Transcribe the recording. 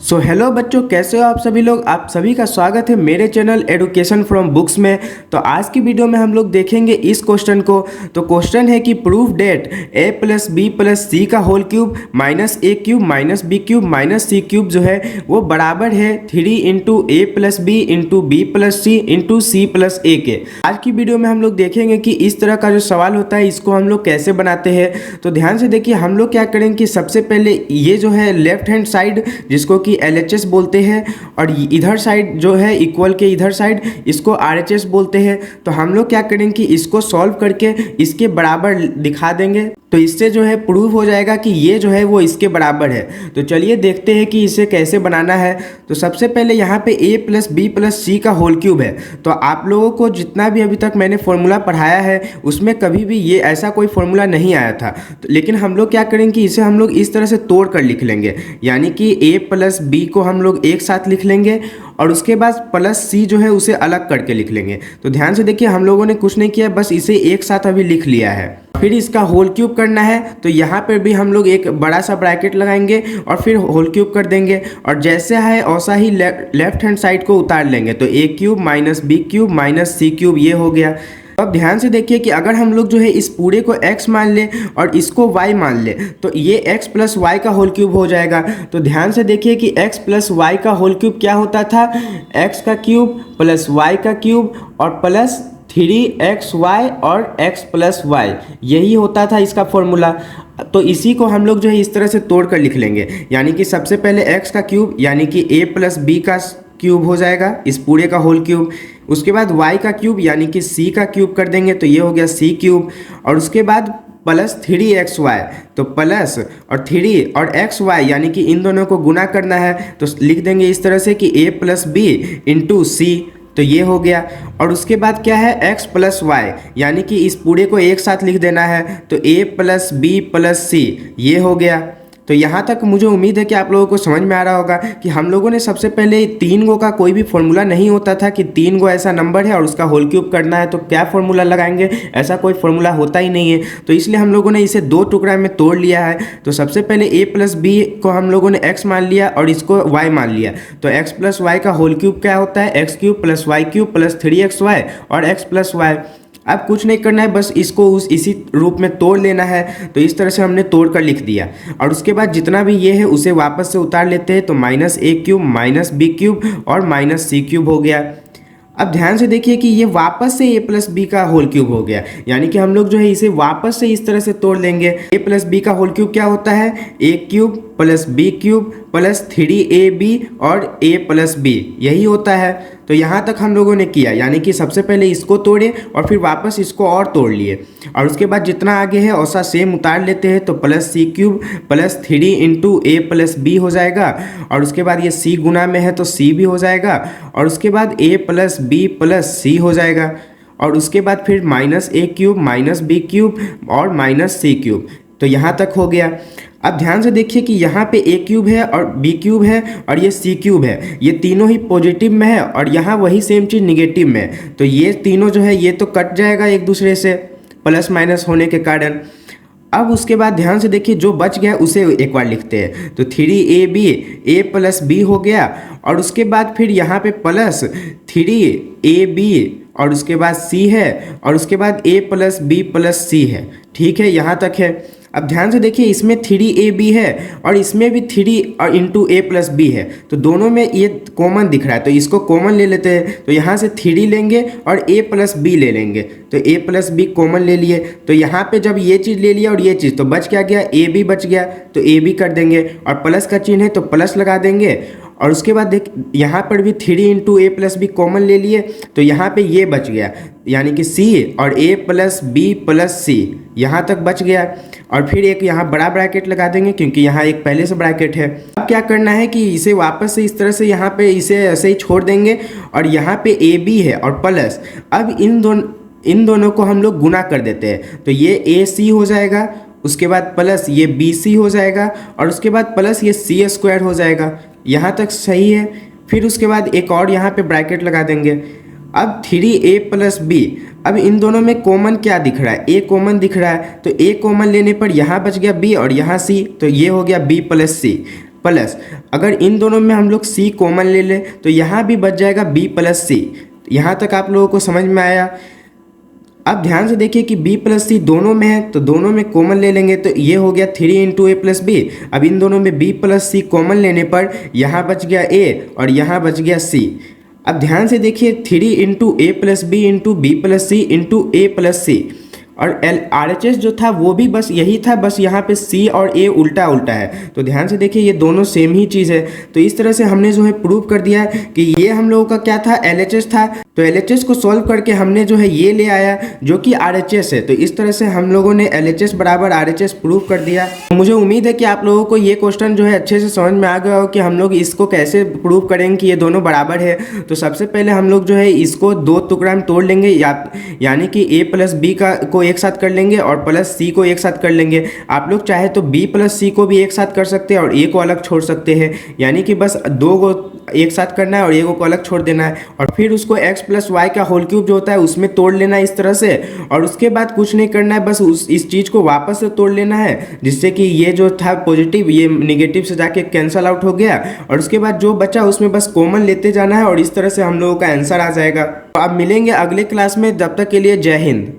So hello बच्चों, कैसे हो आप सभी लोग। आप सभी का स्वागत है मेरे चैनल एडुकेशन फ्रॉम बुक्स में। तो आज की वीडियो में हम लोग देखेंगे इस क्वेश्चन को। तो क्वेश्चन है कि proof that a plus B plus C का whole cube minus A cube minus B cube minus C cube जो है वो बराबर है 3 into A plus B into B plus C into C plus A के। आज की वीडियो में हम लोग देखेंगे कि इस तरह का जो सवाल होता है इसको हम लोग कैसे बनाते हैं। तो ध्यान से देखिए, हम लोग क्या करेंगे कि सबसे पहले ये जो है लेफ्ट हैंड साइड जिसको कि LHS बोलते हैं और इधर साइड जो है इक्वल के इधर साइड इसको RHS बोलते हैं। तो हम लोग क्या करेंगे कि इसको सॉल्व करके इसके बराबर दिखा देंगे। तो इससे जो है प्रूव हो जाएगा कि ये जो है वो इसके बराबर है। तो चलिए देखते हैं कि इसे कैसे बनाना है। तो सबसे पहले यहाँ पे a plus B plus C का होल क्यूब है। तो आप लोगों को जितना भी अभी तक मैंने फॉर्मूला पढ़ाया है उसमें कभी भी ये ऐसा कोई फॉर्मूला नहीं आया था। तो लेकिन हम लोग क्या करेंगे कि इसे हम लोग इस तरह से तोड़ कर लिख लेंगे, यानी कि a प्लस बी को हम लोग एक साथ लिख लेंगे और उसके बाद प्लस सी जो है उसे अलग करके लिख लेंगे। तो ध्यान से देखिए, हम लोगों ने कुछ नहीं किया, बस इसे एक साथ अभी लिख लिया है। फिर इसका होल क्यूब करना है। तो यहाँ पर भी हम लोग एक बड़ा सा ब्रैकेट लगाएंगे और फिर होल क्यूब कर देंगे और जैसे है वैसा ही लेफ्ट हैंड साइड को उतार लेंगे। तो a cube minus B cube minus C cube ये हो गया। अब ध्यान से देखिए कि अगर हम लोग जो है इस पूरे को x मान ले और इसको y मान ले तो ये x प्लस वाई का होल क्यूब हो जाएगा। तो ध्यान से देखिए कि x प्लस वाई का होल क्यूब क्या होता था, x का क्यूब प्लस y का क्यूब और प्लस 3xy और x प्लस वाई, यही होता था इसका फॉर्मूला। तो इसी को हम लोग जो है इस तरह से तोड़ कर लिख लेंगे, यानी कि सबसे पहले x का क्यूब यानी कि a प्लस बी का क्यूब हो जाएगा इस पूरे का होल क्यूब। उसके बाद y का क्यूब यानी कि c का क्यूब कर देंगे तो ये हो गया c क्यूब और उसके बाद प्लस 3xy, तो प्लस और 3 और xy यानी कि इन दोनों को गुना करना है। तो लिख देंगे इस तरह से कि a प्लस बी इंटू सी, तो ये हो गया। और उसके बाद क्या है x प्लस वाई, यानी कि इस पूरे को एक साथ लिख देना है। तो a प्लस बी प्लस सी ये हो गया। तो यहाँ तक मुझे उम्मीद है कि आप लोगों को समझ में आ रहा होगा कि हम लोगों ने सबसे पहले 3 गो का कोई भी फॉर्मूला नहीं होता था कि 3 गो ऐसा नंबर है और उसका होल क्यूब करना है तो क्या फॉर्मूला लगाएंगे, ऐसा कोई फॉर्मूला होता ही नहीं है। तो इसलिए हम लोगों ने इसे 2 टुकड़ा में तोड़ लिया है। तो सबसे पहले a प्लस बी को हम लोगों ने x मान लिया और इसको y मान लिया। तो x प्लस वाई का होल क्यूब क्या होता है, x cube plus Y cube plus 3xy और x प्लस वाई। अब कुछ नहीं करना है, बस इसको इसी रूप में तोड़ लेना है। तो इस तरह से हमने तोड़ कर लिख दिया और उसके बाद जितना भी ये है उसे वापस से उतार लेते हैं। तो minus A cube minus B cube और माइनस सी क्यूब हो गया। अब ध्यान से देखिए कि ये वापस से a प्लस बी का होल क्यूब हो गया, यानी कि हम लोग जो है इसे वापस से इस तरह से तोड़ लेंगे। a प्लस बी का होल क्यूब क्या होता है, a cube plus B cube plus 3ab और a प्लस बी, यही होता है। तो यहाँ तक हम लोगों ने किया, यानी कि सबसे पहले इसको तोड़े और फिर वापस इसको और तोड़ लिए और उसके बाद जितना आगे है वैसा सेम उतार लेते हैं। तो plus C cube plus 3 into A plus B हो जाएगा और उसके बाद ये c गुना में है तो c भी हो जाएगा और उसके बाद a प्लस बी प्लस सी हो जाएगा और उसके बाद फिर minus A cube minus B cube और माइनस सी क्यूब। तो यहाँ तक हो गया। अब ध्यान से देखिए कि यहाँ पे a क्यूब है और b क्यूब है और ये c क्यूब है, ये तीनों ही पॉजिटिव में है और यहाँ वही सेम चीज़ निगेटिव में है। तो ये तीनों जो है ये तो कट जाएगा एक दूसरे से प्लस माइनस होने के कारण। अब उसके बाद ध्यान से देखिए जो बच गया उसे एक बार लिखते हैं। तो 3ab a प्लस बी हो गया और उसके बाद फिर यहाँ पे प्लस 3ab और उसके बाद c है और उसके बाद a प्लस बी प्लस सी है। ठीक है, यहाँ तक है। अब ध्यान से देखिए इसमें 3ab है और इसमें भी 3 और इंटू a प्लस बी है, तो दोनों में ये कॉमन दिख रहा है तो इसको कॉमन ले लेते हैं। तो यहाँ से 3 लेंगे और a प्लस बी ले लेंगे, तो a प्लस बी कॉमन ले लिए। तो यहाँ पे जब ये चीज़ ले लिया और ये चीज़, तो बच क्या गया, a भी बच गया तो a भी कर देंगे और प्लस का चिन्ह है तो प्लस लगा देंगे। और उसके बाद देख यहाँ पर भी 3 into A plus B common ले लिए तो यहाँ पे ये बच गया, यानी कि c और a प्लस बी प्लस सी, यहाँ तक बच गया। और फिर एक यहाँ बड़ा ब्रैकेट लगा देंगे क्योंकि यहाँ एक पहले से ब्रैकेट है। अब क्या करना है कि इसे वापस से इस तरह से यहाँ पे इसे ऐसे ही छोड़ देंगे और यहाँ पे ए बी है और प्लस, अब इन दोनों को हम लोग गुना कर देते हैं। तो ये ए सी हो जाएगा, उसके बाद प्लस ये बी सी हो जाएगा और उसके बाद प्लस ये सी स्क्वायर हो जाएगा। यहाँ तक सही है। फिर उसके बाद एक और यहाँ पे ब्रैकेट लगा देंगे। अब 3a प्लस बी, अब इन दोनों में कॉमन क्या दिख रहा है, a कॉमन दिख रहा है तो a कॉमन लेने पर यहाँ बच गया b और यहाँ c, तो ये हो गया b प्लस सी। प्लस अगर इन दोनों में हम लोग सी कॉमन ले लें तो यहाँ भी बच जाएगा बी प्लस सी। यहाँ तक आप लोगों को समझ में आया। अब ध्यान से देखिए कि b प्लस सी दोनों में है तो दोनों में कॉमन ले लेंगे तो ये हो गया 3 इंटू ए प्लस बी। अब इन दोनों में b प्लस सी कॉमन लेने पर यहाँ बच गया a और यहाँ बच गया c। अब ध्यान से देखिए 3 into A plus B into B plus C into A plus C और RHS जो था वो भी बस यही था, बस यहाँ पे C और A उल्टा उल्टा है। तो ध्यान से देखिए ये दोनों सेम ही चीज़ है। तो इस तरह से हमने जो है प्रूव कर दिया है कि ये हम लोगों का क्या था, LHS था। तो LHS को सॉल्व करके हमने जो है ये ले आया जो कि RHS है। तो इस तरह से हम लोगों ने LHS बराबर RHS प्रूव कर दिया। तो मुझे उम्मीद है कि आप लोगों को ये क्वेश्चन जो है अच्छे से समझ में आ गया हो कि हम लोग इसको कैसे प्रूव करेंगे कि ये दोनों बराबर है। तो सबसे पहले हम लोग जो है इसको दो टुकड़ा में तोड़ लेंगे, यानी कि a प्लस बी को एक साथ कर लेंगे और प्लस सी को एक साथ कर लेंगे। आप लोग चाहे तो b प्लस सी को भी एक साथ कर सकते हैं और a को अलग छोड़ सकते हैं, यानी कि बस दो को एक साथ करना है और एक को अलग छोड़ देना है। और फिर उसको x प्लस वाई का होल क्यूब जो होता है उसमें तोड़ लेना है इस तरह से। और उसके बाद कुछ नहीं करना है, बस इस चीज़ को वापस से तोड़ लेना है, जिससे कि ये जो था पॉजिटिव ये निगेटिव से जाके कैंसल आउट हो गया। और उसके बाद जो बचा उसमें बस कॉमन लेते जाना है और इस तरह से हम लोगों का आंसर आ जाएगा। तो अब मिलेंगे अगले क्लास में, जब तक के लिए जय हिंद।